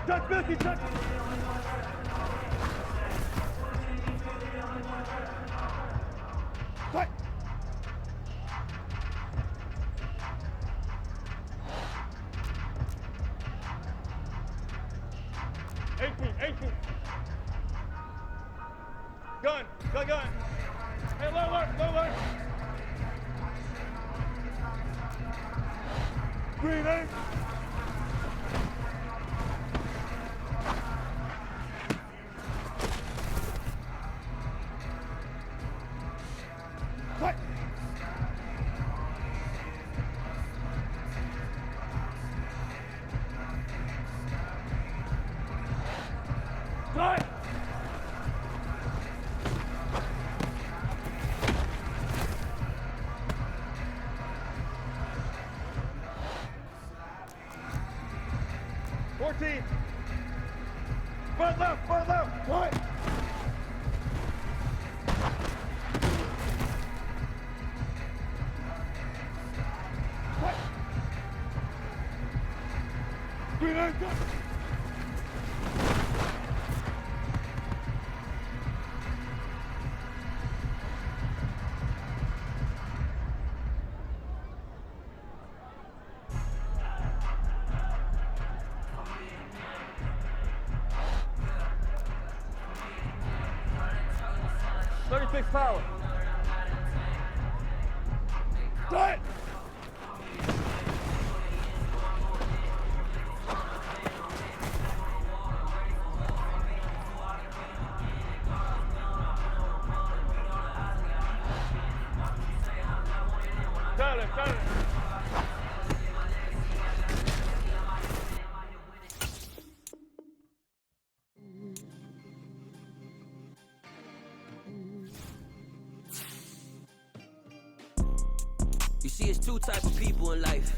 touch, Milky, touch. Fight. Gun. Hey, low. Green, eh? Fight. Fight. Front left, fight! Fight! Green eye, go! Power. Fight! Got it. 2 type of people in life.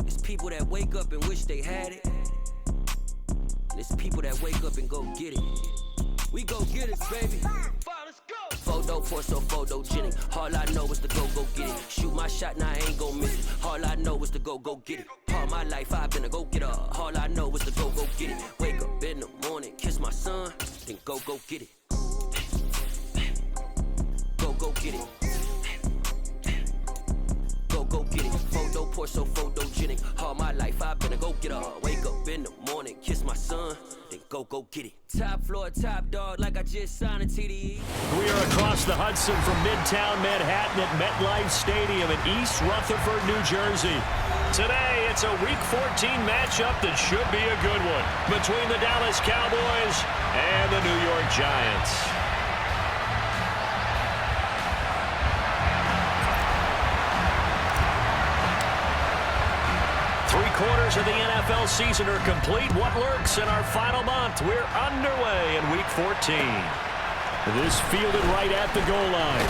It's people that wake up and wish they had it. And it's people that wake up and go get it. We go get it, baby. Let's go. Photo, torso, photogenic. All I know is to go get it. Shoot my shot, now I ain't gon' miss it. All I know is to go get it. All my life I've been a go-getter. All I know is to go get it. Wake up in the morning, kiss my son, then go get it. Go get it. Go get it. Photo, torso, photogenic. All my life I've been a go-getter. Wake up in the morning, kiss my son, then go get it. Top floor, top dog, like I just signed a TDE. We are across the Hudson from Midtown Manhattan at MetLife Stadium in East Rutherford, New Jersey. Today, it's a Week 14 matchup that should be a good one between the Dallas Cowboys and the New York Giants. Three-quarters of the NFL season are complete. What lurks in our final month? We're underway in Week 14. This fielded right at the goal line.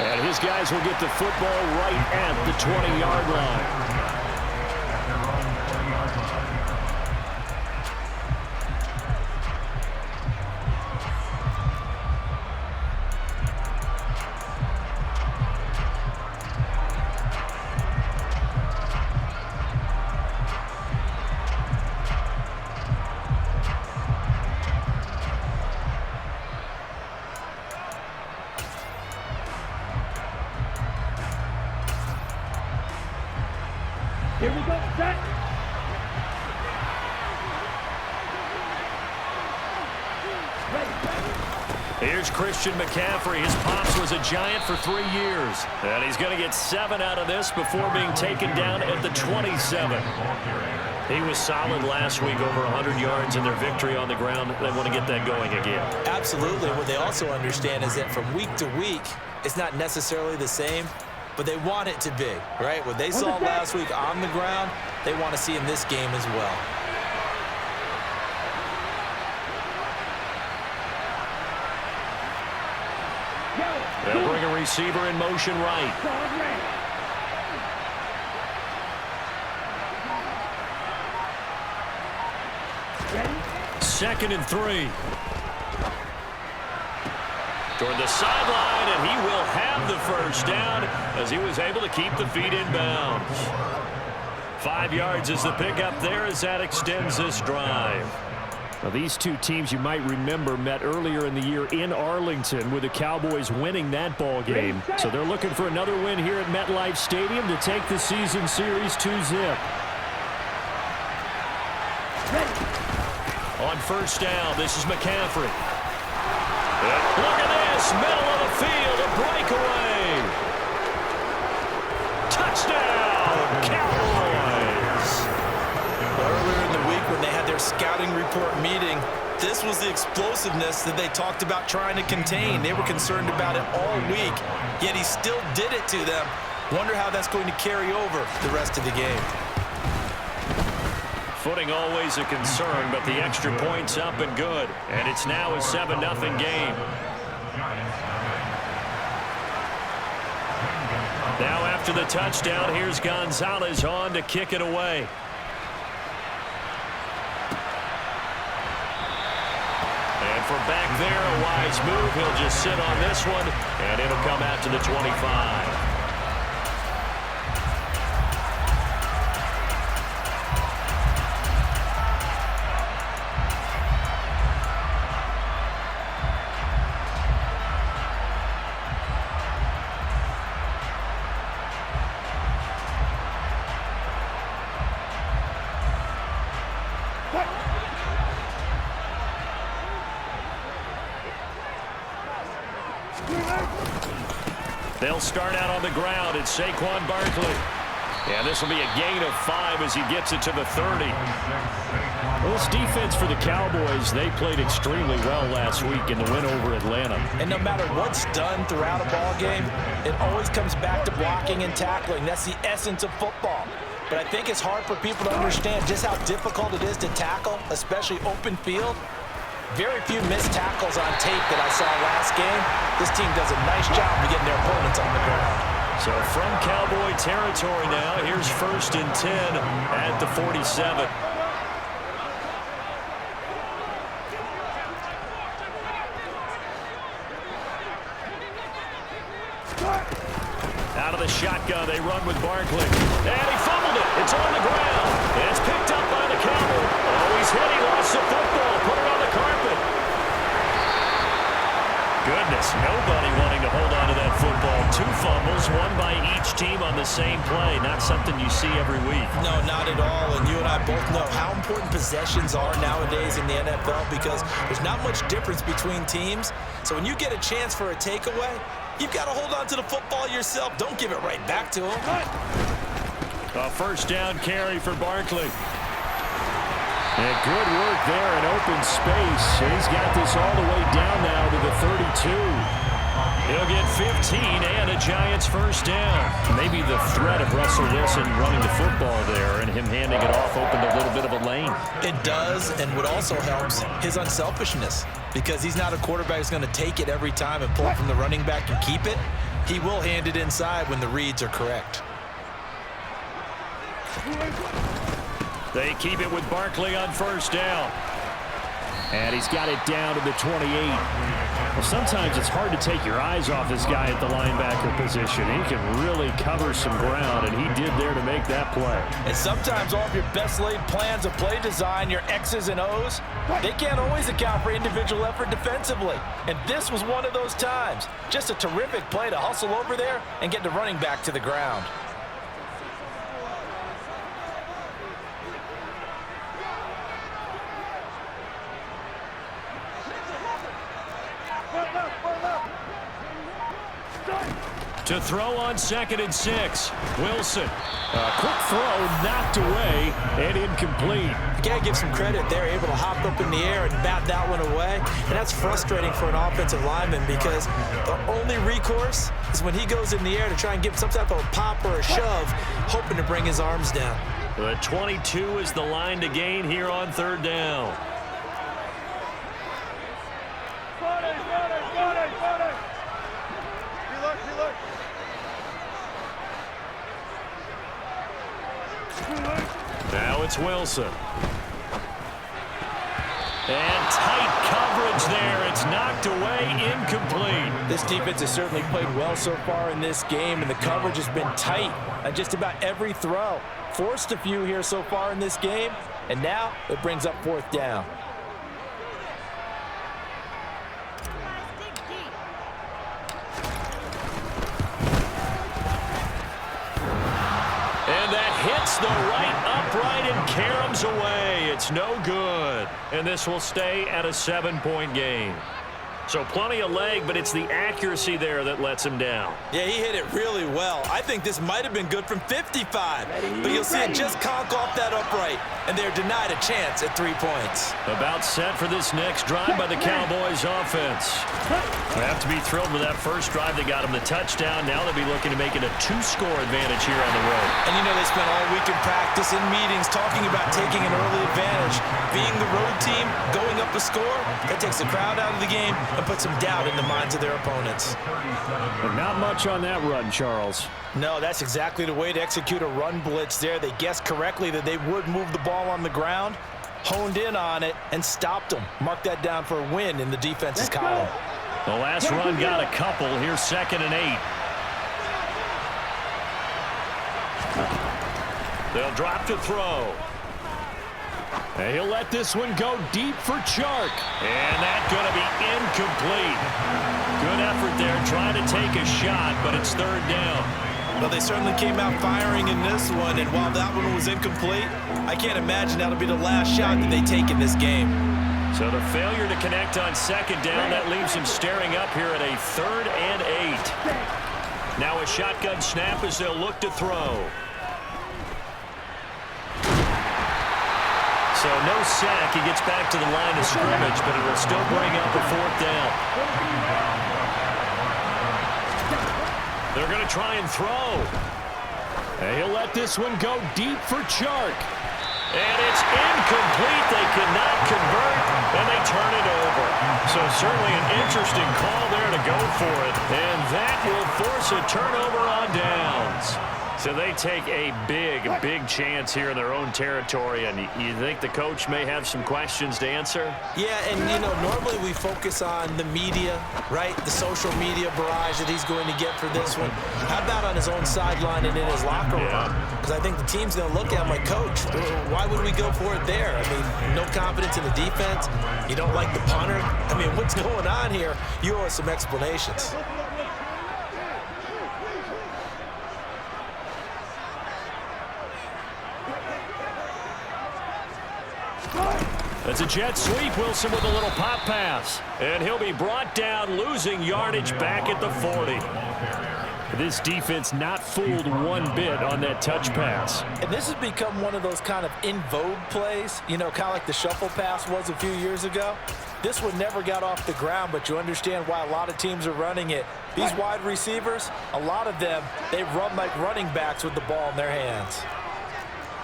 And his guys will get the football right at the 20-yard line. Here we go, set! Here's Christian McCaffrey. His pops was a Giant for 3 years. And he's going to get 7 out of this before being taken down at the 27. He was solid last week, over 100 yards in their victory on the ground. They want to get that going again. Absolutely. What they also understand is that from week to week, it's not necessarily the same, but they want it to be, right? What they saw last week on the ground, they want to see in this game as well. They'll bring a receiver in motion right. Second and 3. Toward the sideline, and he will have the first down as he was able to keep the feet in bounds. 5 yards is the pickup there as that extends this drive. Now, these two teams you might remember met earlier in the year in Arlington with the Cowboys winning that ball game. So they're looking for another win here at MetLife Stadium to take the season series 2-0. On first down, this is McCaffrey. Look at this, middle of the field, a breakaway. Touchdown, Cowboys. Earlier in the week when they had their scouting report meeting, this was the explosiveness that they talked about trying to contain. They were concerned about it all week, yet he still did it to them. Wonder how that's going to carry over the rest of the game. Footing always a concern, but the extra point's up and good. And it's now a 7-0 game. Now after the touchdown, here's Gonzalez on to kick it away. And from back there, a wise move. He'll just sit on this one, and it'll come out to the 25. They'll start out on the ground. It's Saquon Barkley. And this will be a gain of 5 as he gets it to the 30. Well, this defense for the Cowboys, they played extremely well last week in the win over Atlanta. And no matter what's done throughout a ball game, it always comes back to blocking and tackling. That's the essence of football. But I think it's hard for people to understand just how difficult it is to tackle, especially open field. Very few missed tackles on tape that I saw last game. This team does a nice job of getting their opponents on the ground. So from Cowboy territory now, here's 1st and 10 at the 47. Out of the shotgun, they run with Barkley. And he fumbled it. It's on the ground. And it's picked up by the Cowboy. Oh, he's hit. He lost the football. Put it on the carpet. Goodness, nobody wanting to hold on to that football. 2 fumbles, one by each team on the same play. Not something you see every week. No, not at all. And you and I both know how important possessions are nowadays in the NFL because there's not much difference between teams. So when you get a chance for a takeaway, you've got to hold on to the football yourself. Don't give it right back to him. A first down carry for Barkley. And good work there in open space. And he's got this all the way down now to the 32. He'll get 15 and a Giants first down. Maybe the threat of Russell Wilson running the football there and him handing it off opened a little bit of a lane. It does, and what also helps, his unselfishness. Because he's not a quarterback who's going to take it every time and pull it from the running back and keep it. He will hand it inside when the reads are correct. They keep it with Barkley on first down. And he's got it down to the 28. Well, sometimes it's hard to take your eyes off this guy at the linebacker position. He can really cover some ground, and he did there to make that play. And sometimes all of your best laid plans of play design, your X's and O's, they can't always account for individual effort defensively. And this was one of those times. Just a terrific play to hustle over there and get the running back to the ground. To throw on 2nd and 6. Wilson. A quick throw knocked away and incomplete. You gotta give some credit. They're able to hop up in the air and bat that one away. And that's frustrating for an offensive lineman because the only recourse is when he goes in the air to try and give some type of a pop or a shove, hoping to bring his arms down. The 22 is the line to gain here on 3rd down. Now it's Wilson. And tight coverage there. It's knocked away, incomplete. This defense has certainly played well so far in this game, and the coverage has been tight on just about every throw. Forced a few here so far in this game, and now it brings up 4th down. And that hits the right upright and caroms away. It's no good. And this will stay at a 7-point game. So plenty of leg, but it's the accuracy there that lets him down. Yeah, he hit it really well. I think this might have been good from 55. But you'll see it just conk off that upright, and they're denied a chance at 3 points. About set for this next drive by the Cowboys offense. They have to be thrilled with that first drive. They got him the touchdown. Now they'll be looking to make it a 2-score advantage here on the road. And you know they spent all week in practice, in meetings, talking about taking an early advantage. Being the road team, going up a score, that takes the crowd out of the game and puts some doubt in the minds of their opponents. And not much on that run, Charles. No, that's exactly the way to execute a run blitz there. They guessed correctly that they would move the ball on the ground, honed in on it, and stopped them. Mark that down for a win in the defense's column. The last run got a couple. Here's 2nd and 8. They'll drop to throw. And he'll let this one go deep for Chark. And that's going to be incomplete. Good effort there, trying to take a shot, but it's 3rd down. Well, they certainly came out firing in this one, and while that one was incomplete, I can't imagine that'll be the last shot that they take in this game. So the failure to connect on 2nd down, that leaves him staring up here at a 3rd and 8. Now a shotgun snap as they'll look to throw. So no sack. He gets back to the line of scrimmage, but it will still bring up a 4th down. They're going to try and throw. And he'll let this one go deep for Chark. And it's incomplete. They cannot convert, and they turn it over. So certainly an interesting call there to go for it. And that will force a turnover on downs. So they take a big chance here in their own territory, and you think the coach may have some questions to answer? Yeah, and, you know, normally we focus on the media, right? The social media barrage that he's going to get for this one. How about on his own sideline and in his locker room? Because I think the team's going to look at him like, Coach, why would we go for it there? I mean, no confidence in the defense. You don't like the punter. I mean, what's going on here? You owe us some explanations. It's a jet sweep. Wilson with a little pop pass. And he'll be brought down, losing yardage back at the 40. This defense not fooled one bit on that touch pass. And this has become one of those kind of in vogue plays, you know, kind of like the shuffle pass was a few years ago. This one never got off the ground, but you understand why a lot of teams are running it. These wide receivers, a lot of them, they run like running backs with the ball in their hands.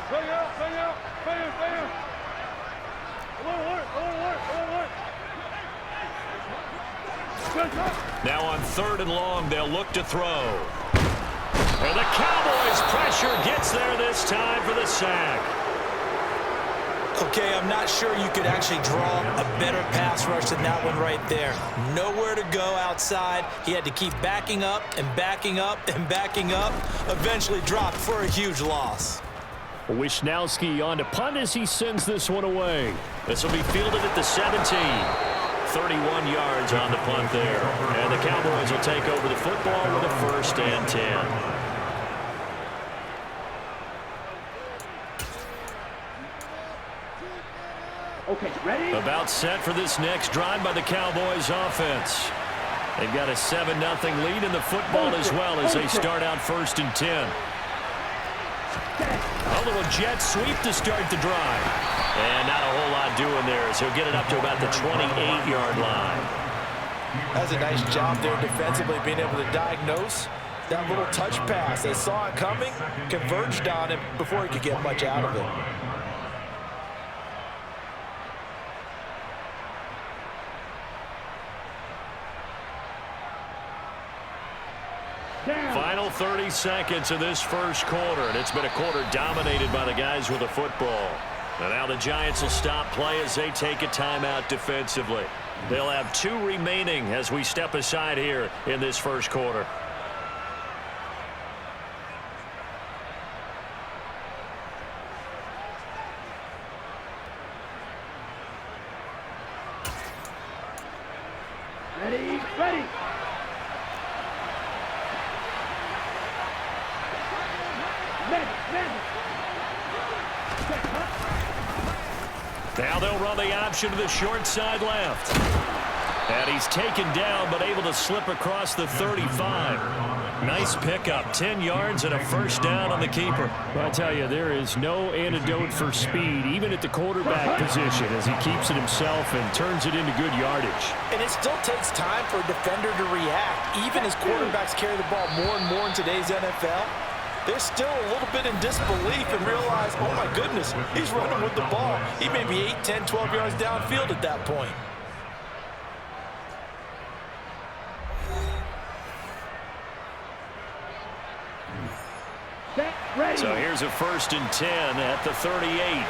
Bring out, bring out, bring out, bring out. Now on 3rd and long, they'll look to throw. And the Cowboys' pressure gets there this time for the sack. Okay, I'm not sure you could actually draw a better pass rush than that one right there. Nowhere to go outside. He had to keep backing up and backing up and backing up. Eventually dropped for a huge loss. Wisnowski on to punt as he sends this one away. This will be fielded at the 17. 31 yards on the punt there. And the Cowboys will take over the football with a 1st and 10. Okay, ready? About set for this next drive by the Cowboys offense. They've got a 7-0 lead in the football as well as they start out 1st and 10. A little jet sweep to start the drive. And not a whole lot doing there as he'll get it up to about the 28-yard line. That's a nice job there defensively, being able to diagnose that little touch pass. They saw it coming, converged on it before he could get much out of it. Final 30 seconds of this first quarter, and it's been a quarter dominated by the guys with the football. And now the Giants will stop play as they take a timeout defensively. They'll have 2 remaining as we step aside here in this first quarter. Ready, ready. Now they'll run the option to the short side left. And he's taken down, but able to slip across the 35. Nice pickup, 10 yards and a first down on the keeper. Well, I tell you, there is no antidote for speed, even at the quarterback position, as he keeps it himself and turns it into good yardage. And it still takes time for a defender to react. Even as quarterbacks carry the ball more and more in today's NFL, they're still a little bit in disbelief and realize, oh my goodness, he's running with the ball. He may be 8, 10, 12 yards downfield at that point. Ready. So here's a 1st and 10 at the 38.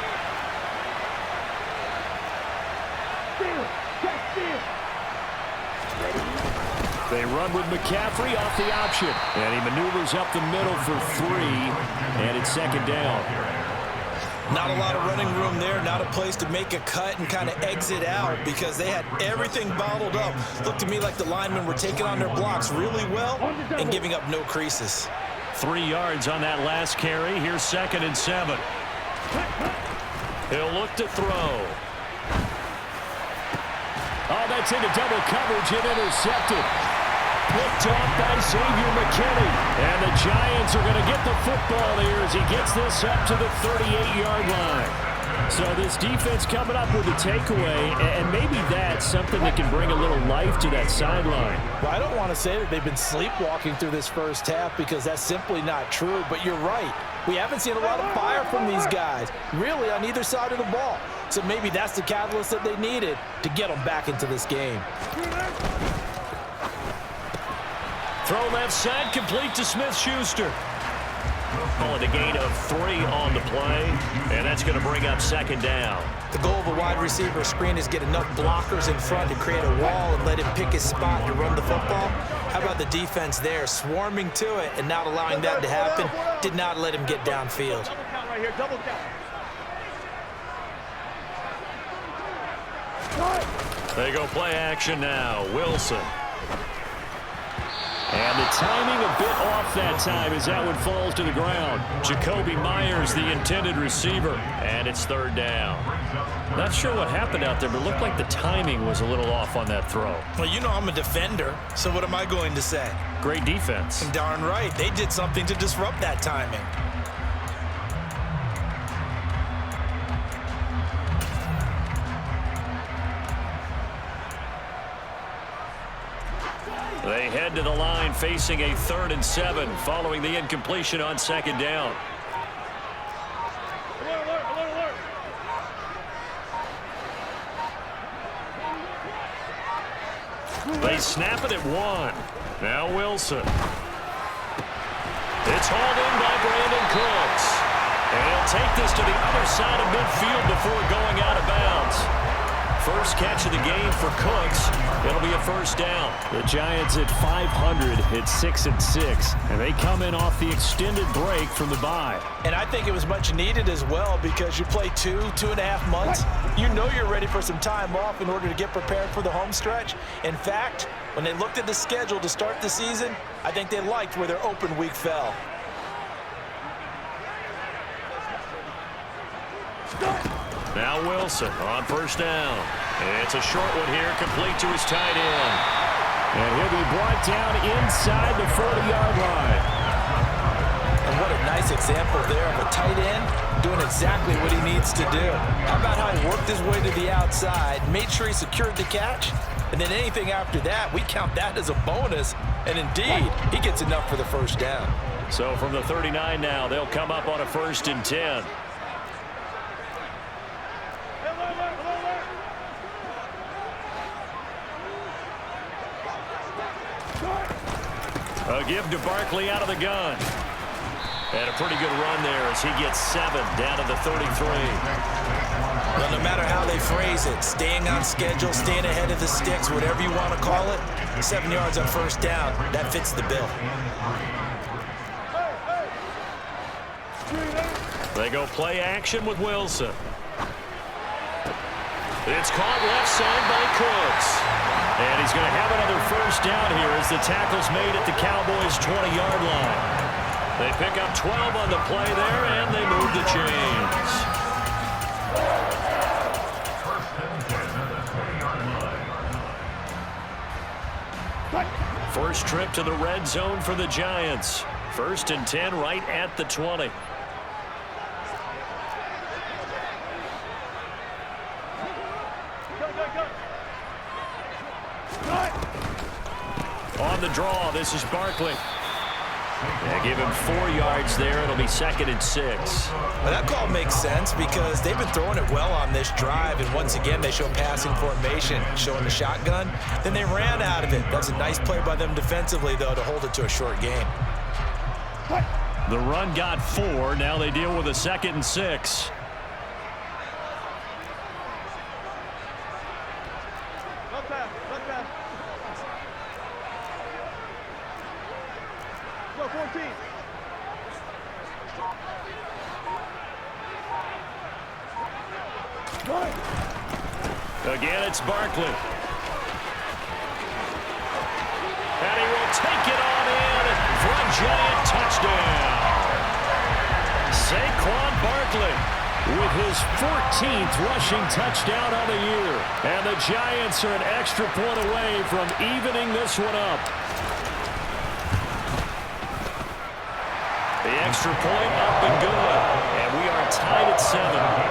They run with McCaffrey off the option. And he maneuvers up the middle for 3. And it's 2nd down. Not a lot of running room there. Not a place to make a cut and kind of exit out because they had everything bottled up. Looked to me like the linemen were taking on their blocks really well and giving up no creases. 3 yards on that last carry. Here's 2nd and 7. He'll look to throw. Oh, that's into double coverage and intercepted. Picked off by Xavier McKinney. And the Giants are going to get the football here as he gets this up to the 38-yard line. So this defense coming up with a takeaway, and maybe that's something that can bring a little life to that sideline. Well, I don't want to say that they've been sleepwalking through this first half because that's simply not true, but you're right. We haven't seen a lot of fire from these guys, really on either side of the ball. So maybe that's the catalyst that they needed to get them back into this game. Throw left side, complete to Smith-Schuster. Calling a gain of 3 on the play, and that's going to bring up 2nd down. The goal of a wide receiver screen is get enough blockers in front to create a wall and let him pick his spot to run the football. How about the defense there, swarming to it and not allowing that to happen? Did not let him get downfield. Double count right here, double count. They go play action now. Wilson. And the timing a bit off that time as that one falls to the ground. Jacoby Myers, the intended receiver, and it's 3rd down. Not sure what happened out there, but it looked like the timing was a little off on that throw. Well, you know I'm a defender, so what am I going to say? Great defense. Darn right. They did something to disrupt that timing. They head to the line facing a 3rd and 7 following the incompletion on 2nd down. Alert, alert, alert, alert. They snap it at 1. Now Wilson. It's hauled in by Brandon Cooks. And he'll take this to the other side of midfield before going out of bounds. First catch of the game for Cooks. It'll be a 1st down. The Giants at 500 at 6-6, and they come in off the extended break from the bye. And I think it was much needed as well because you play 2.5 months. You know you're ready for some time off in order to get prepared for the home stretch. In fact, when they looked at the schedule to start the season, I think they liked where their open week fell. Now Wilson on 1st down. It's a short one here, complete to his tight end. And he'll be brought down inside the 40-yard line. And what a nice example there of a tight end doing exactly what he needs to do. How about how he worked his way to the outside, made sure he secured the catch, and then anything after that, we count that as a bonus. And indeed, he gets enough for the 1st down. So from the 39 now, they'll come up on a 1st and 10. A give to Barkley out of the gun. And a pretty good run there as he gets 7 down to the 33. Well, no matter how they phrase it, staying on schedule, staying ahead of the sticks, whatever you want to call it, 7 yards on first down, that fits the bill. They go play action with Wilson. It's caught left side by Cooks. And he's going to have another first down here as the tackle's made at the Cowboys' 20-yard line. They pick up 12 on the play there, and they move the chains. First trip to the red zone for the Giants. 1st and 10 right at the 20. On the draw, this is Barkley. They give him 4 yards there. It'll be 2nd and 6. Well, that call makes sense because they've been throwing it well on this drive, and once again they show passing formation, showing the shotgun. Then they ran out of it. That's a nice play by them defensively, though, to hold it to a short game. The run got 4. Now they deal with a 2nd and 6. Again, it's Barkley. And he will take it on in for a Giant touchdown. Saquon Barkley with his 14th rushing touchdown on the year. And the Giants are an extra point away from evening this one up. The extra point up and good. And we are tied at 7.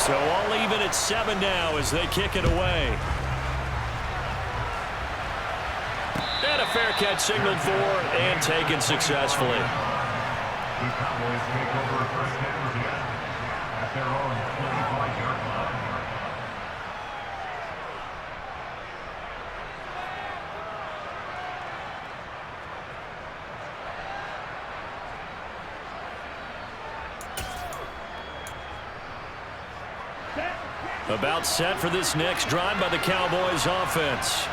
So all even at 7 now as they kick it away. And a fair catch signaled for and taken successfully. The Cowboys take over first and 10 at their own 25-yard line. About set for this next drive by the Cowboys offense.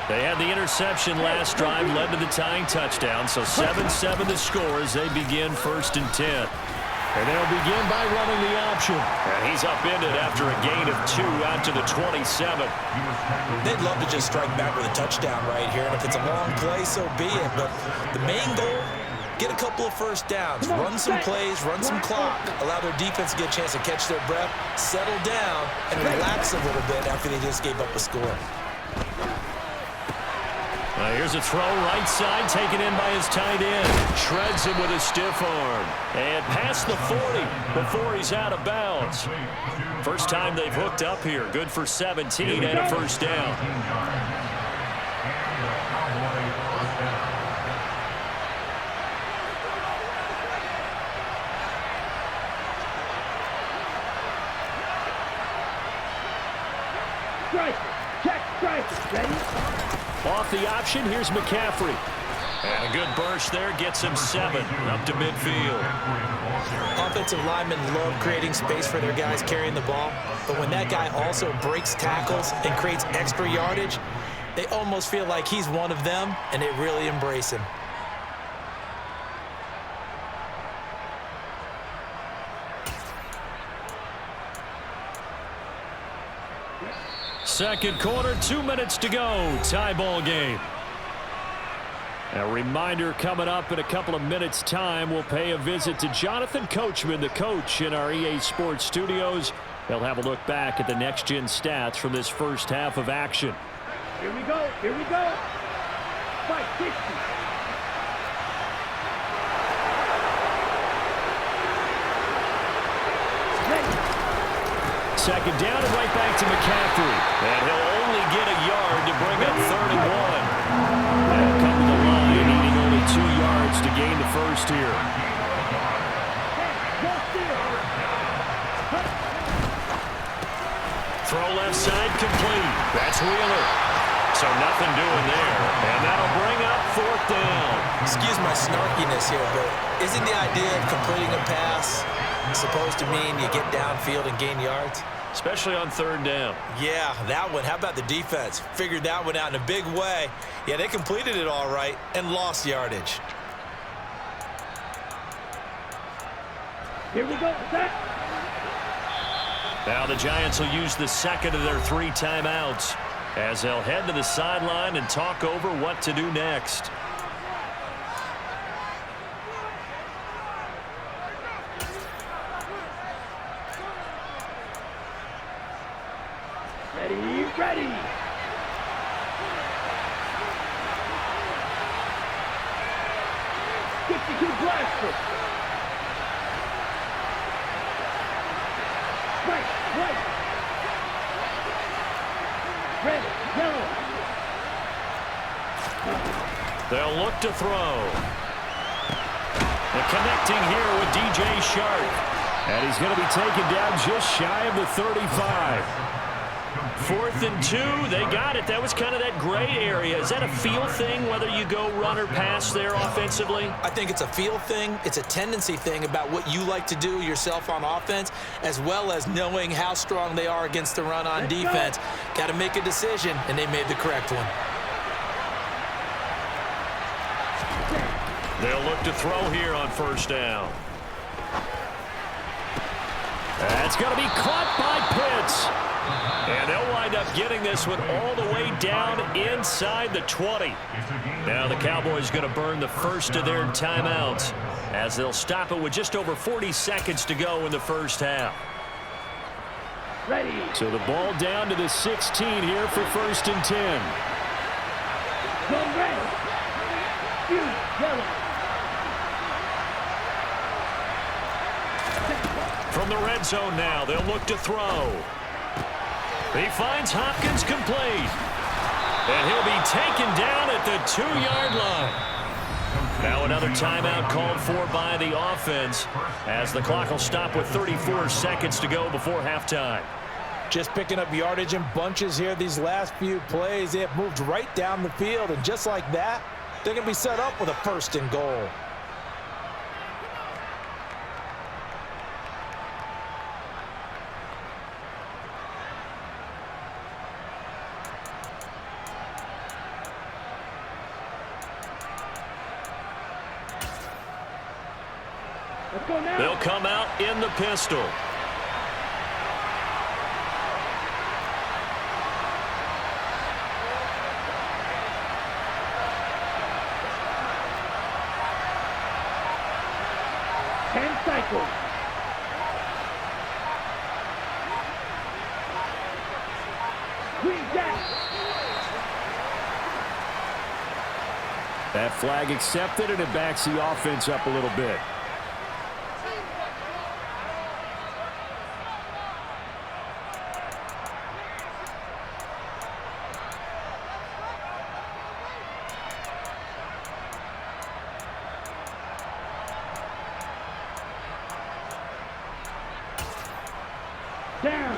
They had the interception last drive, led to the tying touchdown, so 7-7 the score as they begin 1st and 10. And they'll begin by running the option. And he's upended after a gain of 2 out to the 27. They'd love to just strike back with a touchdown right here, and if it's a long play, so be it. But the main goal, get a couple of first downs, run some plays, run some clock, allow their defense to get a chance to catch their breath, settle down, and relax a little bit after they just gave up a score. Here's a throw right side, taken in by his tight end. Shreds him with a stiff arm. And past the 40 before he's out of bounds. First time they've hooked up here. Good for 17 and a first down. Off the option, here's McCaffrey. And a good burst there gets him 7 up to midfield. Offensive linemen love creating space for their guys carrying the ball, but when that guy also breaks tackles and creates extra yardage, they almost feel like he's one of them, and they really embrace him. Second quarter, 2 minutes to go. Tie ball game. A reminder coming up in a couple of minutes' time. We'll pay a visit to Jonathan Coachman, the coach in our EA Sports studios. They'll have a look back at the next-gen stats from this first half of action. Here we go. Here we go. 560. Second down and right back to McCaffrey. And he'll only get a yard to bring up 3rd and 1. They'll come to the line, needing only 2 yards to gain the first here. Throw left side complete. That's Wheeler. So nothing doing there. And that'll bring up 4th down. Excuse my snarkiness here, but isn't the idea of completing a pass supposed to mean you get downfield and gain yards? Especially on 3rd down. Yeah, that one. How about the defense? Figured that one out in a big way. Yeah, they completed it all right and lost yardage. Here we go, set. Now the Giants will use the 2nd of their 3 timeouts as they'll head to the sideline and talk over what to do next. Ready. 52 blaster. Right. Red, yellow. They'll look to throw. And connecting here with DJ Shark. And he's going to be taken down just shy of the 35. 4th and 2, they got it. That was kind of that gray area. Is that a feel thing, whether you go run or pass there offensively? I think it's a feel thing. It's a tendency thing about what you like to do yourself on offense, as well as knowing how strong they are against the run on defense. Got to make a decision, and they made the correct one. They'll look to throw here on 1st down. That's going to be caught by Pitts. And they'll wind up getting this one all the way down inside the 20. Now the Cowboys going to burn the 1st of their timeouts as they'll stop it with just over 40 seconds to go in the 1st half. Ready. So the ball down to the 16 here for 1st and 10. Go red. Yellow. From the red zone now, they'll look to throw. He finds Hopkins complete. And he'll be taken down at the 2-yard line. Now another timeout called for by the offense as the clock will stop with 34 seconds to go before halftime. Just picking up yardage in bunches here these last few plays. They have moved right down the field, and just like that, they're going to be set up with a 1st and goal. They'll come out in the pistol. Cycle. Green jack. That flag accepted, and it backs the offense up a little bit.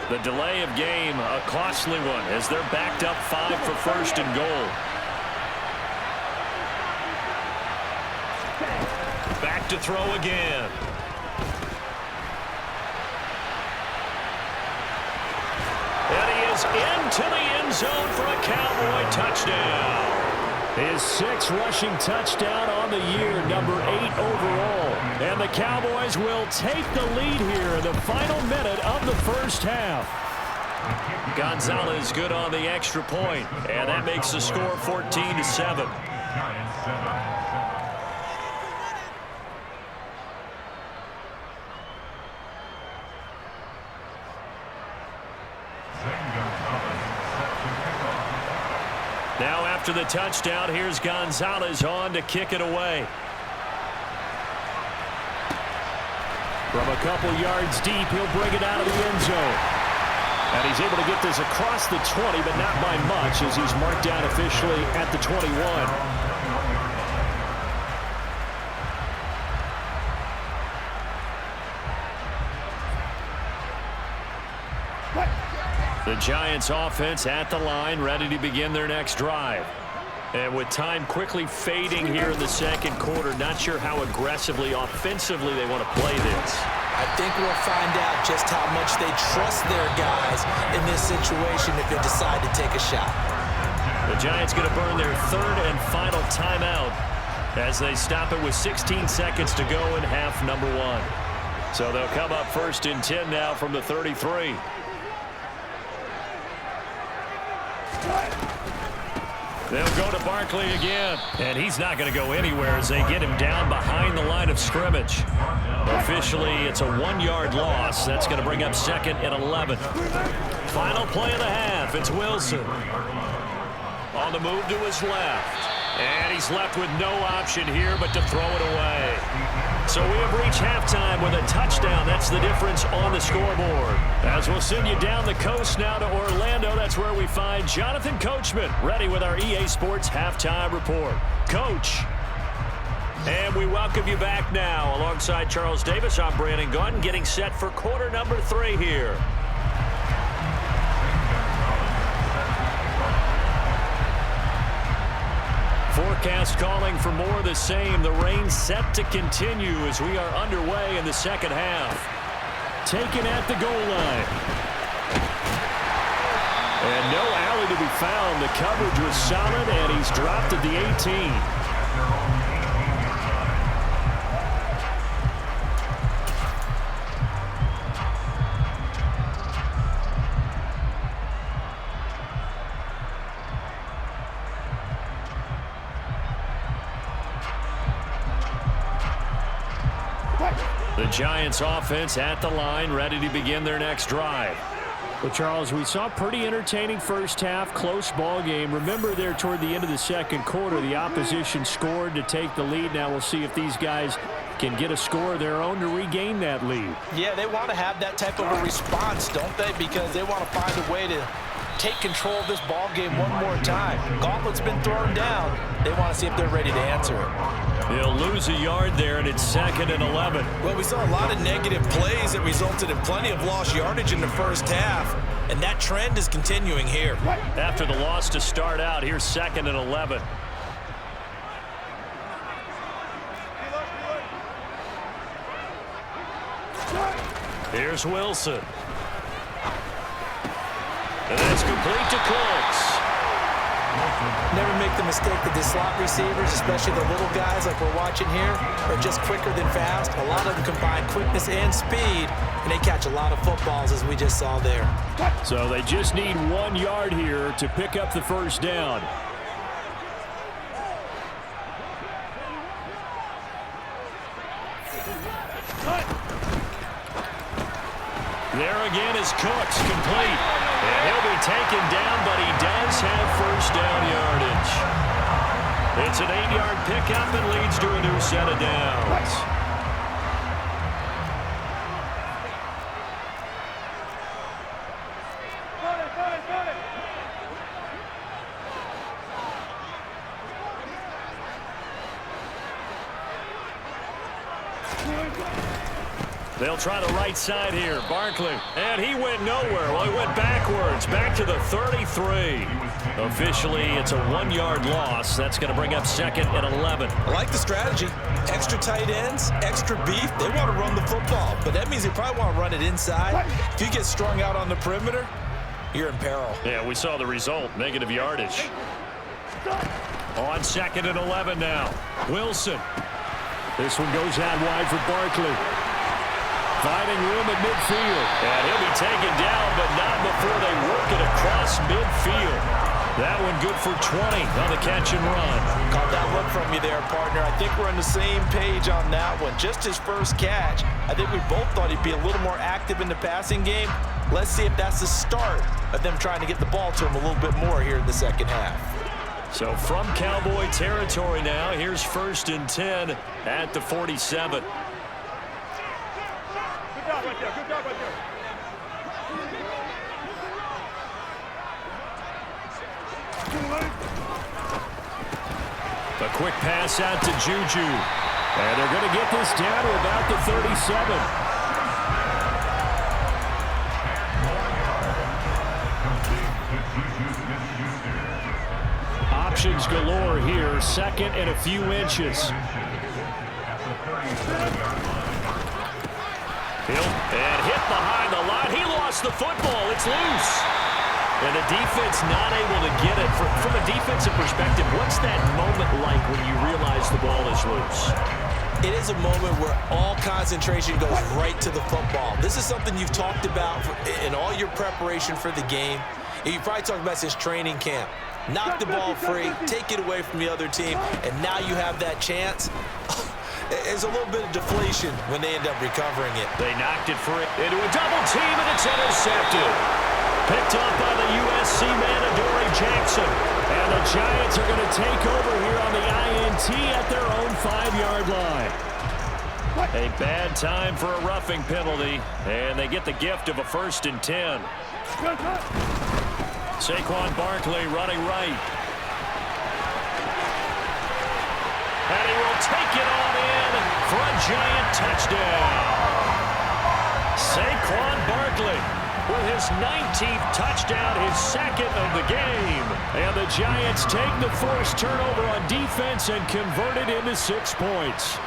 The delay of game, a costly one, as they're backed up 5 for 1st and goal. Back to throw again. And he is into the end zone for a Cowboy touchdown. His 6th rushing touchdown on the year, number 8 overall. And the Cowboys will take the lead here in the final minute of the 1st half. Gonzalez good on the extra point, and that makes the score 14-7. Now after the touchdown, here's Gonzalez on to kick it away. From a couple yards deep, he'll bring it out of the end zone. And he's able to get this across the 20, but not by much, as he's marked down officially at the 21. The Giants offense at the line, ready to begin their next drive. And with time quickly fading here in the second quarter, not sure how aggressively, offensively they want to play this. I think we'll find out just how much they trust their guys in this situation if they decide to take a shot. The Giants going to burn their third and final timeout as they stop it with 16 seconds to go in half number 1. So they'll come up first and 10 now from the 33. They'll go to Barkley again, and he's not going to go anywhere as they get him down behind the line of scrimmage. Officially, it's a 1-yard loss. That's going to bring up second and 11. Final play of the half. It's Wilson. On the move to his left. And he's left with no option here but to throw it away. So we have reached halftime with a touchdown. That's the difference on the scoreboard. As we'll send you down the coast now to Orlando, that's where we find Jonathan Coachman, ready with our EA Sports Halftime Report. Coach. And we welcome you back now. Alongside Charles Davis, I'm Brandon Gaudin, getting set for quarter number 3 here. Forecast calling for more of the same. The rain set to continue as we are underway in the second half. Taken at the goal line. And no alley to be found. The coverage was solid, and he's dropped at the 18. The Giants offense at the line, ready to begin their next drive. Well, Charles, we saw a pretty entertaining first half, close ball game. Remember there toward the end of the second quarter, the opposition scored to take the lead. Now we'll see if these guys can get a score of their own to regain that lead. Yeah, they want to have that type of a response, don't they? Because they want to find a way to take control of this ball game one more time. Gauntlet's been thrown down. They want to see if they're ready to answer it. He'll lose a yard there, and it's second and 11. Well, we saw a lot of negative plays that resulted in plenty of lost yardage in the first half, and that trend is continuing here. After the loss to start out, here's second and 11. Here's Wilson. And that's complete to Cooks. Never make the mistake that the slot receivers, especially the little guys like we're watching here, are just quicker than fast. A lot of them combine quickness and speed, and they catch a lot of footballs, as we just saw there. So they just need 1 yard here to pick up the first down. There again is Cooks, complete. And he'll be taken down, but he does have first down yardage. It's an 8-yard pickup and leads to a new set of downs. They'll try the right side here. Barkley. And he went nowhere. Well, he went backwards. Back to the 33. Officially, it's a 1-yard loss. That's going to bring up second and 11. I like the strategy. Extra tight ends, extra beef. They want to run the football, but that means they probably want to run it inside. If you get strung out on the perimeter, you're in peril. Yeah, we saw the result. Negative yardage. On second and 11 now. Wilson. This one goes out wide for Barkley. Finding room at midfield. And he'll be taken down, but not before they work it across midfield. That one good for 20 on the catch and run. Caught that look from you there, partner. I think we're on the same page on that one. Just his first catch. I think we both thought he'd be a little more active in the passing game. Let's see if that's the start of them trying to get the ball to him a little bit more here in the second half. So from Cowboy territory now, here's first and 10 at the 47. A quick pass out to Juju. And they're going to get this down to about the 37. options galore here. Second and a few inches. And hit behind the line. He lost the football. It's loose. And the defense not able to get it. From a defensive perspective, what's that moment like when you realize the ball is loose? It is a moment where all concentration goes right to the football. This is something you've talked about in all your preparation for the game. And you probably talked about since training camp. Knock the ball free, take it away from the other team, and now you have that chance. There's a little bit of deflation when they end up recovering it. They knocked it free into a double team, and it's intercepted. Picked up by the USC man, Adoree Jackson. And the Giants are going to take over here on the INT at their own 5-yard line. A bad time for a roughing penalty, and they get the gift of a 1st and 10. Saquon Barkley running right. And he will take it on in for a Giant touchdown. Saquon Barkley with his 19th touchdown, his 2nd of the game. And the Giants take the forced turnover on defense and convert it into 6 points.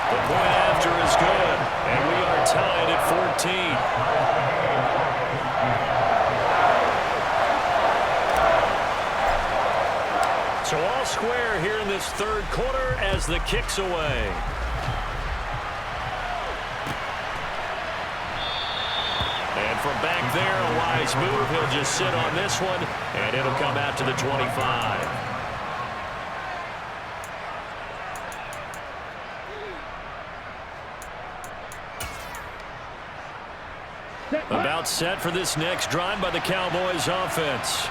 The point after is good, and we are tied at 14. So all square here in this 3rd quarter as the kick's away. And from back there, a wise move. He'll just sit on this one, and it'll come out to the 25. About set for this next drive by the Cowboys offense.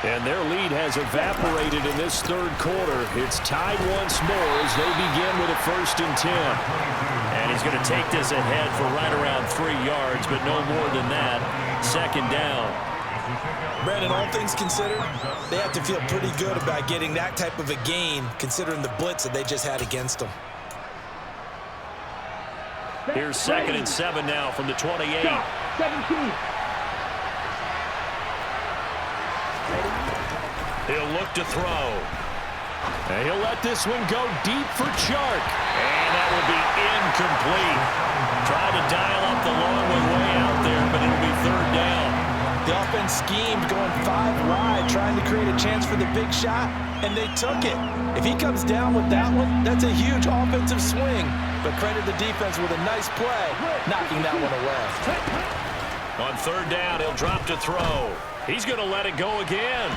And their lead has evaporated in this 3rd quarter. It's tied once more as they begin with a 1st and 10. And he's going to take this ahead for right around 3 yards, but no more than that. 2nd down. Brandon, all things considered, they have to feel pretty good about getting that type of a gain, considering the blitz that they just had against them. Here's 2nd and 7 now from the 28. 17. He'll look to throw. And he'll let this one go deep for Chark. And that will be incomplete. Tried to dial up the long one way out there, but it'll be 3rd down. The offense schemed going 5 wide, trying to create a chance for the big shot, and they took it. If he comes down with that one, that's a huge offensive swing. But credit the defense with a nice play, knocking that one away. On 3rd down, he'll drop to throw. He's going to let it go again.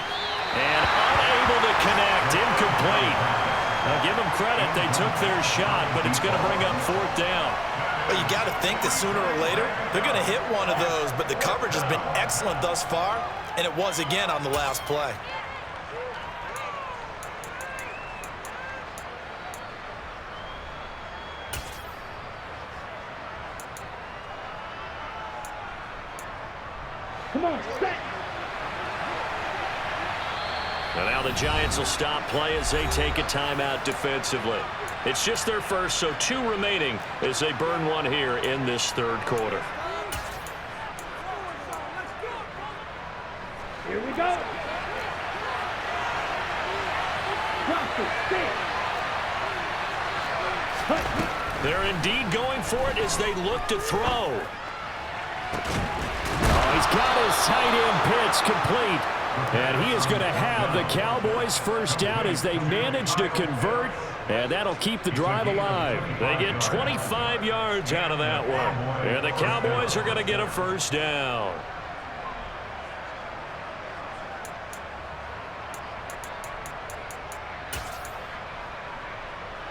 And unable to connect, incomplete. Now give them credit, they took their shot, but it's going to bring up 4th down. Well, you got to think that sooner or later, they're going to hit one of those, but the coverage has been excellent thus far, and it was again on the last play. Come on, set. And now the Giants will stop play as they take a timeout defensively. It's just their first, so 2 remaining as they burn one here in this 3rd quarter. Here we go. Drop it, They're indeed going for it as they look to throw. Oh, he's got his tight end pitch complete. And he is going to have the Cowboys' 1st down as they manage to convert. And that'll keep the drive alive. They get 25 yards out of that one. And the Cowboys are going to get a 1st down.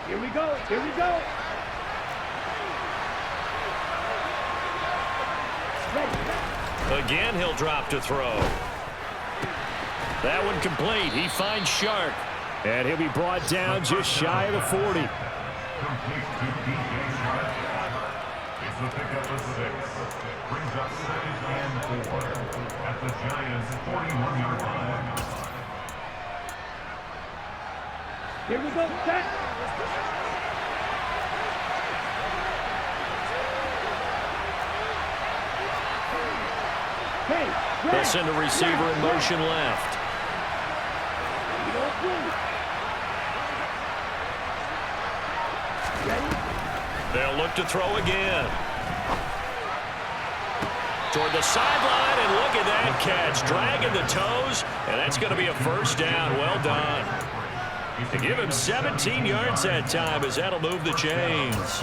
Here we go. Here we go. Again, he'll drop to throw. That one complete. He finds Shark. And he'll be brought down just shy of the 40. Complete to DJ Shark. It's the pickup of 6. Brings up 2nd and 4 at the Giants' 41-yard line. Here we go, set. They'll send a receiver in motion left. They'll look to throw again. Toward the sideline, and look at that catch. Dragging the toes, and that's going to be a first down. Well done. To give him 17 yards that time, as that'll move the chains.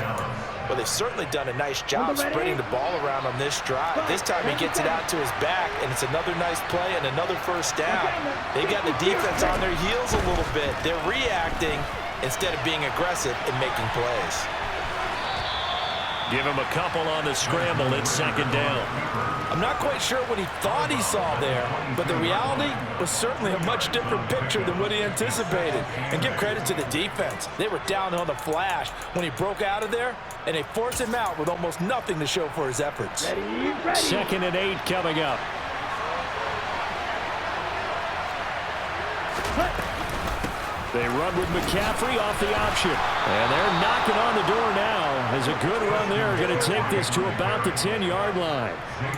Well, they've certainly done a nice job spreading the ball around on this drive. This time he gets it out to his back, and it's another nice play and another first down. They've got the defense on their heels a little bit. They're reacting instead of being aggressive and making plays. Give him a couple on the scramble. It's second down. I'm not quite sure what he thought he saw there, but the reality was certainly a much different picture than what he anticipated. And give credit to the defense. They were down on the flash when he broke out of there, and they forced him out with almost nothing to show for his efforts. Second and 8 coming up. They run with McCaffrey off the option. And they're knocking on the door now. As a good run there, going to take this to about the 10-yard line.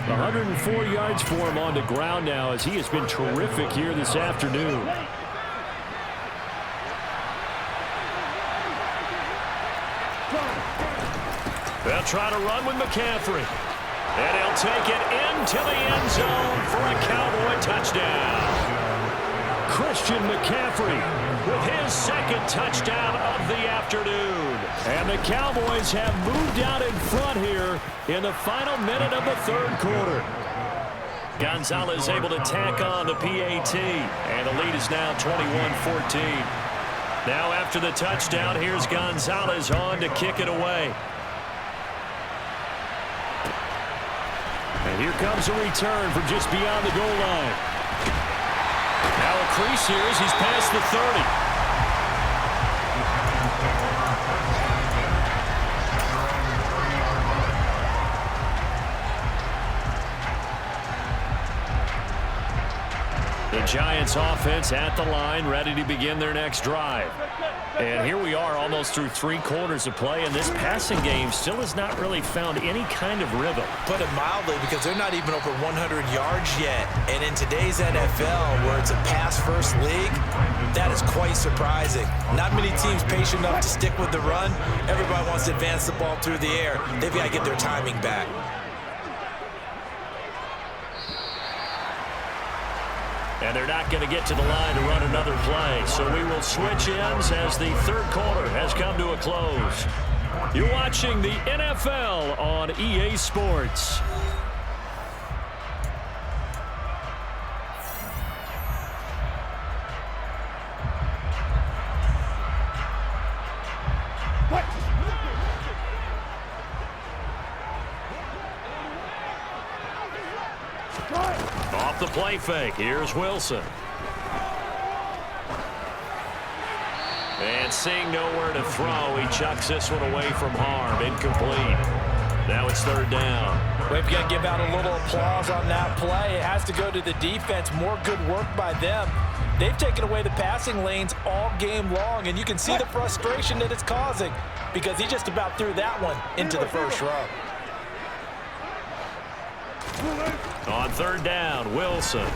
104 yards for him on the ground now, as he has been terrific here this afternoon. They'll try to run with McCaffrey. And he'll take it into the end zone for a Cowboy touchdown. Christian McCaffrey with his second touchdown of the afternoon. And the Cowboys have moved out in front here in the final minute of the third quarter. Gonzalez able to tack on the PAT. And the lead is now 21-14. Now after the touchdown, here's Gonzalez on to kick it away. And here comes a return from just beyond the goal line. Now a crease here as he's past the 30. The Giants offense at the line, ready to begin their next drive. And here we are almost through 3 quarters of play, and this passing game still has not really found any kind of rhythm. Put it mildly, because they're not even over 100 yards yet. And in today's NFL, where it's a pass-first league, that is quite surprising. Not many teams patient enough to stick with the run. Everybody wants to advance the ball through the air. They've got to get their timing back. And they're not going to get to the line to run another play. So we will switch ends as the third quarter has come to a close. You're watching the NFL on EA Sports. Off the play fake, here's Wilson. And seeing nowhere to throw, he chucks this one away from harm. Incomplete. Now it's third down. We've got to give out a little applause on that play. It has to go to the defense. More good work by them. They've taken away the passing lanes all game long, and you can see the frustration that it's causing because he just about threw that one into the first row. On third down, Wilson.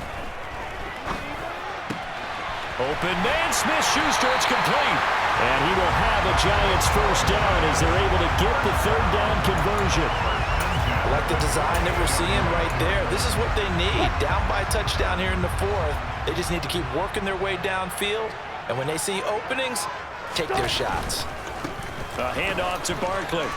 Open man, Smith-Schuster, it's complete. And he will have a Giants first down as they're able to get the third down conversion. I like the design that we're seeing right there. This is what they need. Down by a touchdown here in the fourth. They just need to keep working their way downfield. And when they see openings, take their shots. A handoff to Barkley.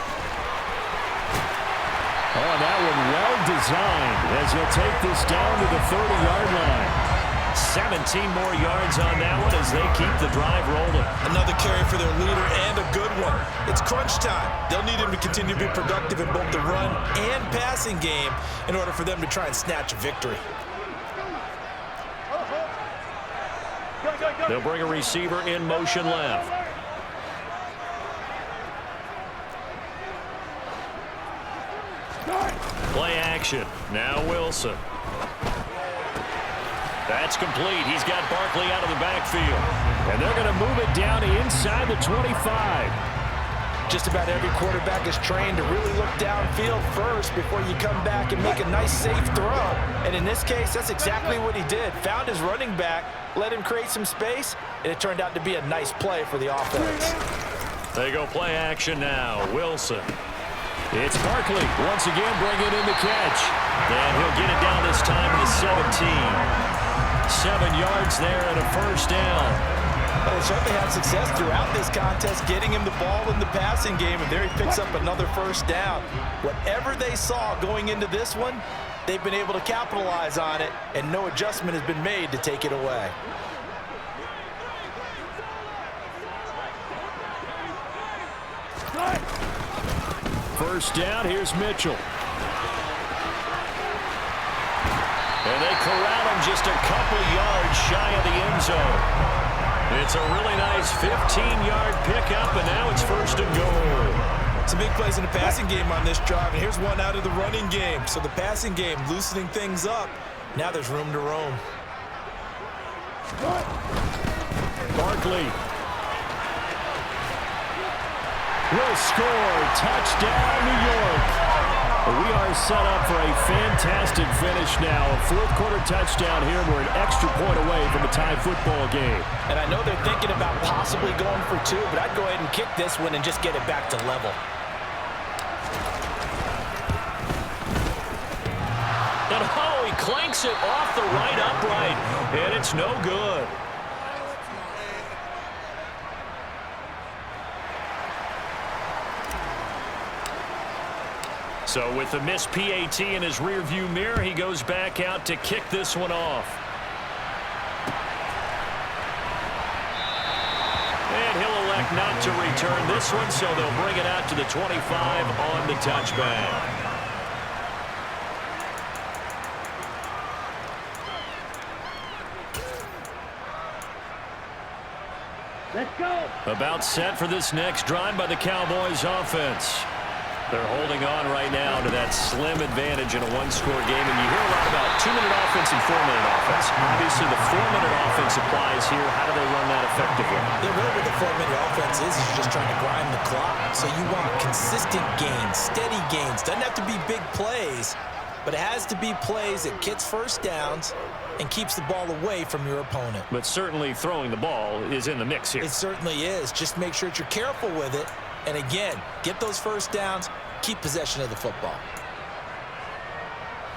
Oh, that one well designed as he'll take this down to the 30-yard line. 17 more yards on that one as they keep the drive rolling. Another carry for their leader and a good one. It's crunch time. They'll need him to continue to be productive in both the run and passing game in order for them to try and snatch a victory. They'll bring a receiver in motion left. Play action. Now Wilson. That's complete. He's got Barkley out of the backfield. And they're going to move it down inside the 25. Just about every quarterback is trained to really look downfield first before you come back and make a nice, safe throw. And in this case, that's exactly what he did. Found his running back, let him create some space, and it turned out to be a nice play for the offense. They go play action now. Wilson. It's Barkley once again bringing in the catch. And he'll get it down this time to 17. 7 yards there and a first down. Well, they certainly had success throughout this contest getting him the ball in the passing game, and there he picks up another first down. Whatever they saw going into this one, they've been able to capitalize on it, and no adjustment has been made to take it away. First down, here's Mitchell. And they corral him just a couple yards shy of the end zone. It's a really nice 15-yard pickup, and now it's first and goal. Some big plays in the passing game on this drive, and here's one out of the running game. So the passing game loosening things up. Now there's room to roam. Barkley will score. Touchdown, New York. We are set up for a fantastic finish now. A fourth-quarter touchdown here. We're an extra point away from a tie football game. And I know they're thinking about possibly going for 2, but I'd go ahead and kick this one and just get it back to level. And oh, he clanks it off the right upright, and it's no good. So with the missed PAT in his rearview mirror, he goes back out to kick this one off. And he'll elect not to return this one, so they'll bring it out to the 25 on the touchback. Let's go. About set for this next drive by the Cowboys offense. They're holding on right now to that slim advantage in a one-score game, and you hear a lot about 2-minute offense and 4-minute offense. Obviously, the 4-minute offense applies here. How do they run that effectively? Yeah, really what the 4-minute offense is just trying to grind the clock. So you want consistent gains, steady gains. Doesn't have to be big plays, but it has to be plays that gets first downs and keeps the ball away from your opponent. But certainly throwing the ball is in the mix here. It certainly is. Just make sure that you're careful with it. And again, get those first downs, keep possession of the football.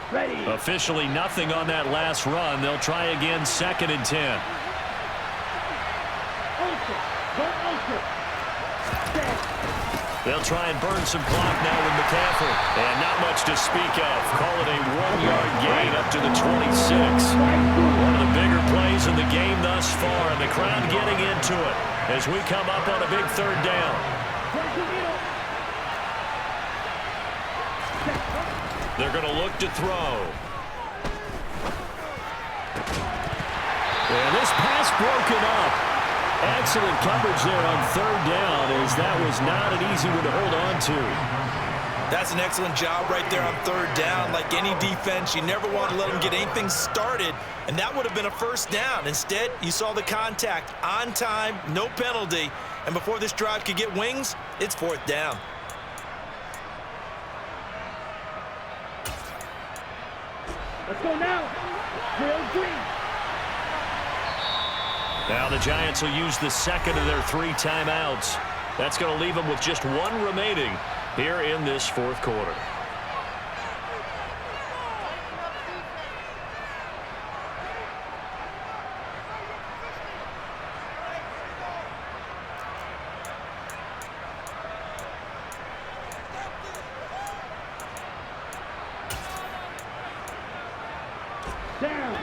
Ready. Officially nothing on that last run. They'll try again, 2nd and 10. Ultra. Go ultra. Set. They'll try and burn some clock now with McCaffrey. And not much to speak of. Call it a 1-yard gain up to the 26. One of the bigger plays in the game thus far, and the crowd getting into it as we come up on a big 3rd down. They're going to look to throw. And this pass broken up. Excellent coverage there on 3rd down, as that was not an easy one to hold on to. That's an excellent job right there on 3rd down. Like any defense, you never want to let them get anything started, and that would have been a first down. Instead, you saw the contact on time, no penalty, and before this drive could get wings, it's 4th down. Let's go now. Drill green. Now the Giants will use the 2nd of their 3 timeouts. That's going to leave them with just 1 remaining here in this 4th quarter. Down.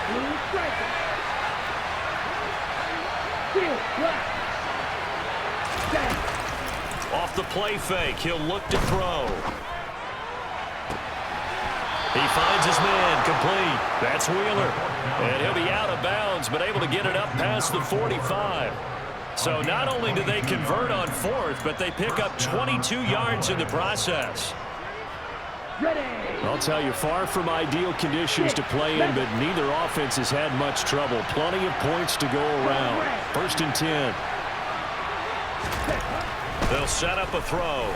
Blue striker. Field black. Down. Off the play fake, he'll look to throw. He finds his man, complete. That's Wheeler. And he'll be out of bounds, but able to get it up past the 45. So not only do they convert on 4th, but they pick up 22 yards in the process. Ready. I'll tell you, far from ideal conditions to play in, but neither offense has had much trouble. Plenty of points to go around. 1st and 10. They'll set up a throw.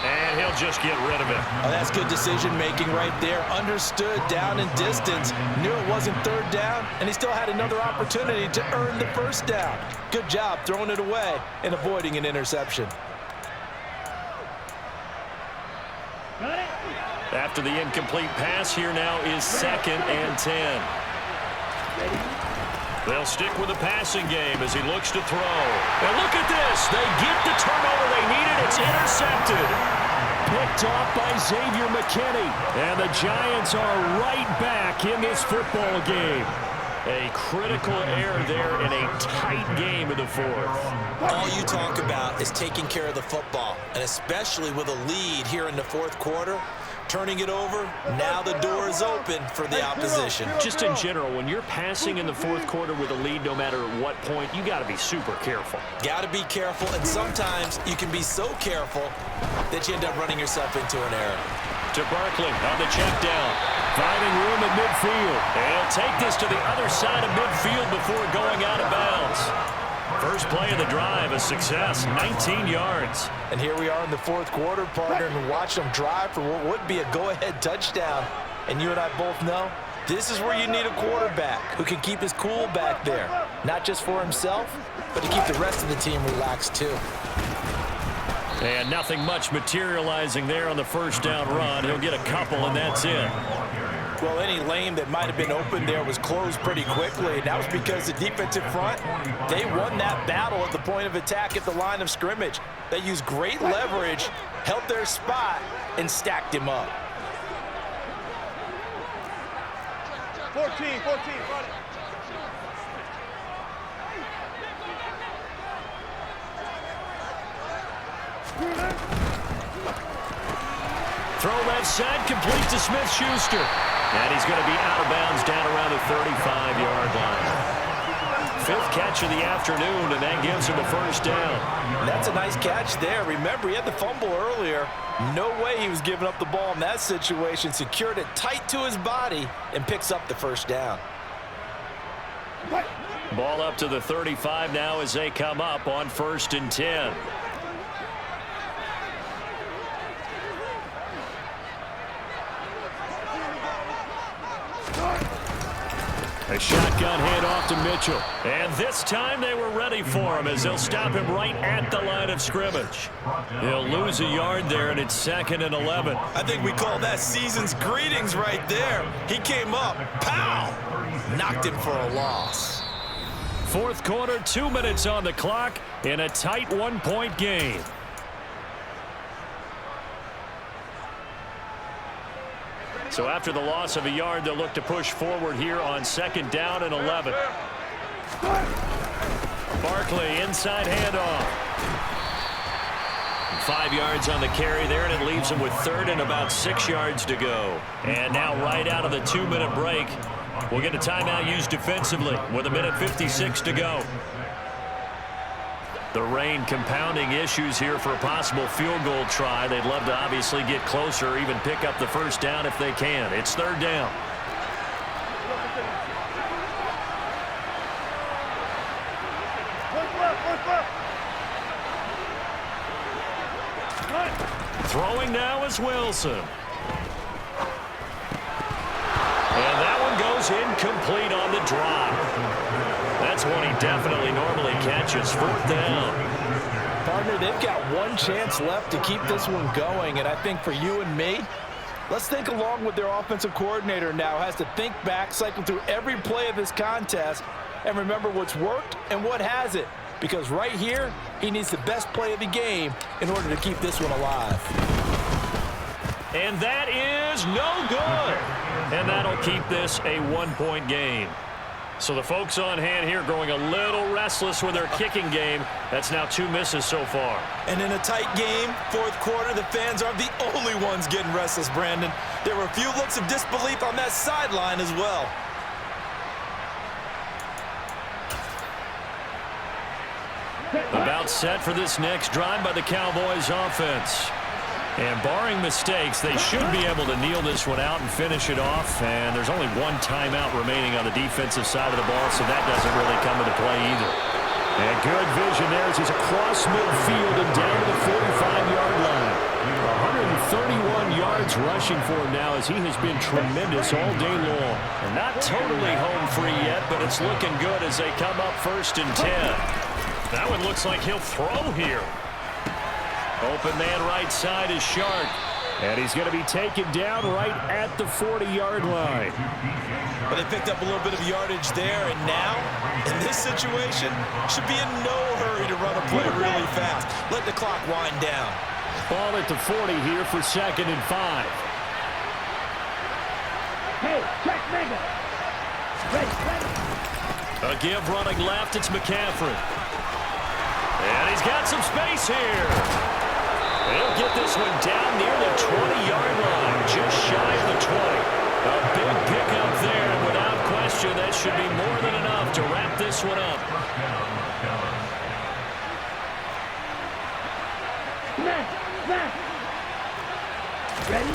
And he'll just get rid of it. Oh, that's good decision-making right there. Understood down and distance. Knew it wasn't 3rd down, and he still had another opportunity to earn the 1st down. Good job throwing it away and avoiding an interception. Got it. After the incomplete pass, here now is 2nd and 10. They'll stick with the passing game as he looks to throw. And look at this. They get the turnover they needed. It's intercepted. Picked off by Xavier McKinney. And the Giants are right back in this football game. A critical error there in a tight game in the 4th. All you talk about is taking care of the football, and especially with a lead here in the 4th quarter. Turning it over, now the door is open for the opposition. Just in general, when you're passing in the 4th quarter with a lead, no matter at what point, you got to be super careful. Got to be careful, and sometimes you can be so careful that you end up running yourself into an error. To Barkley on the check down. Finding room at midfield. And he'll take this to the other side of midfield before going out of bounds. First play of the drive, a success, 19 yards. And here we are in the 4th quarter, partner, and watch them drive for what would be a go-ahead touchdown. And you and I both know this is where you need a quarterback who can keep his cool back there. Not just for himself, but to keep the rest of the team relaxed too. And nothing much materializing there on the 1st down run. He'll get a couple, and that's it. Well, any lane that might have been open there was closed pretty quickly. And that was because the defensive front, they won that battle at the point of attack at the line of scrimmage. They used great leverage, held their spot, and stacked him up. 14, run it. Throw left side, complete to Smith-Schuster. And he's going to be out of bounds down around the 35-yard line. 5th catch of the afternoon, and that gives him a 1st down. That's a nice catch there. Remember, he had the fumble earlier. No way he was giving up the ball in that situation. Secured it tight to his body and picks up the 1st down. Ball up to the 35 now as they come up on 1st and 10. A shotgun handoff to Mitchell. And this time they were ready for him as they'll stop him right at the line of scrimmage. He'll lose a yard there, and it's 2nd and 11. I think we call that season's greetings right there. He came up, pow! Knocked him for a loss. 4th quarter, 2 minutes on the clock in a tight 1-point game. So after the loss of a yard, they'll look to push forward here on 2nd down and 11. Barkley, inside handoff. 5 yards on the carry there, and it leaves him with 3rd and about 6 yards to go. And now right out of the 2-minute break, we'll get a timeout used defensively with 1:56 to go. The rain compounding issues here for a possible field goal try. They'd love to obviously get closer or even pick up the 1st down if they can. It's 3rd down. Throwing now is Wilson. And that one goes incomplete on the drop. That's one he definitely normally catches. 4th down. Partner, they've got one chance left to keep this one going, and I think for you and me, let's think along with their offensive coordinator now. Has to think back, cycle through every play of this contest, and remember what's worked and what hasn't. Because right here, he needs the best play of the game in order to keep this one alive. And that is no good. And that'll keep this a 1-point game. So the folks on hand here growing a little restless with their kicking game. That's now 2 misses so far. And in a tight game, 4th quarter, the fans aren't the only ones getting restless, Brandon. There were a few looks of disbelief on that sideline as well. About set for this next drive by the Cowboys offense. And barring mistakes, they should be able to kneel this one out and finish it off. And there's only one timeout remaining on the defensive side of the ball, so that doesn't really come into play either. And good vision there as he's across midfield and down to the 45-yard line. 131 yards rushing for him now as he has been tremendous all day long. And not totally home free yet, but it's looking good as they come up 1st and 10. That one looks like he'll throw here. Open man right side is Shark. And he's going to be taken down right at the 40-yard line. But they picked up a little bit of yardage there, and now, in this situation, should be in no hurry to run a play really fast. Let the clock wind down. Ball at the 40 here for 2nd and 5. Hey, check Mega. Ready. A give running left, it's McCaffrey. And he's got some space here. He'll get this one down near the 20-yard line, just shy of the 20. A big pickup there, and without question, that should be more than enough to wrap this one up. Ready?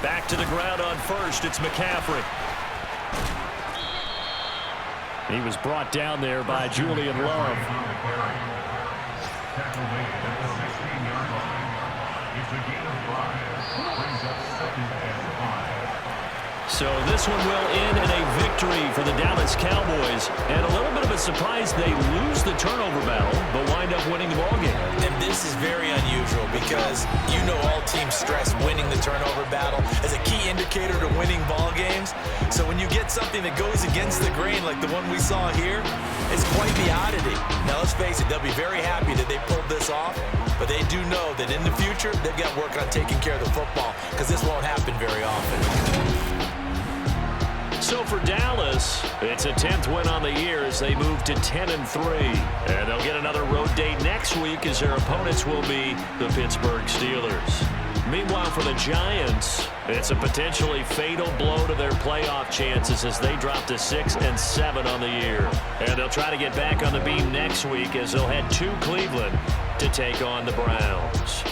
Back to the ground on 1st, it's McCaffrey. He was brought down there by Julian Love. So this one will end in a victory for the Dallas Cowboys. And a little bit of a surprise, they lose the turnover battle, but wind up winning the ballgame. And this is very unusual because you know all teams stress winning the turnover battle as a key indicator to winning ball games. So when you get something that goes against the grain like the one we saw here, it's quite the oddity. Now let's face it, they'll be very happy that they pulled this off, but they do know that in the future they've got work on taking care of the football because this won't happen very often. So for Dallas, it's a 10th win on the year as they move to 10-3. And they'll get another road date next week as their opponents will be the Pittsburgh Steelers. Meanwhile, for the Giants, it's a potentially fatal blow to their playoff chances as they drop to 6-7 on the year. And they'll try to get back on the beam next week as they'll head to Cleveland to take on the Browns.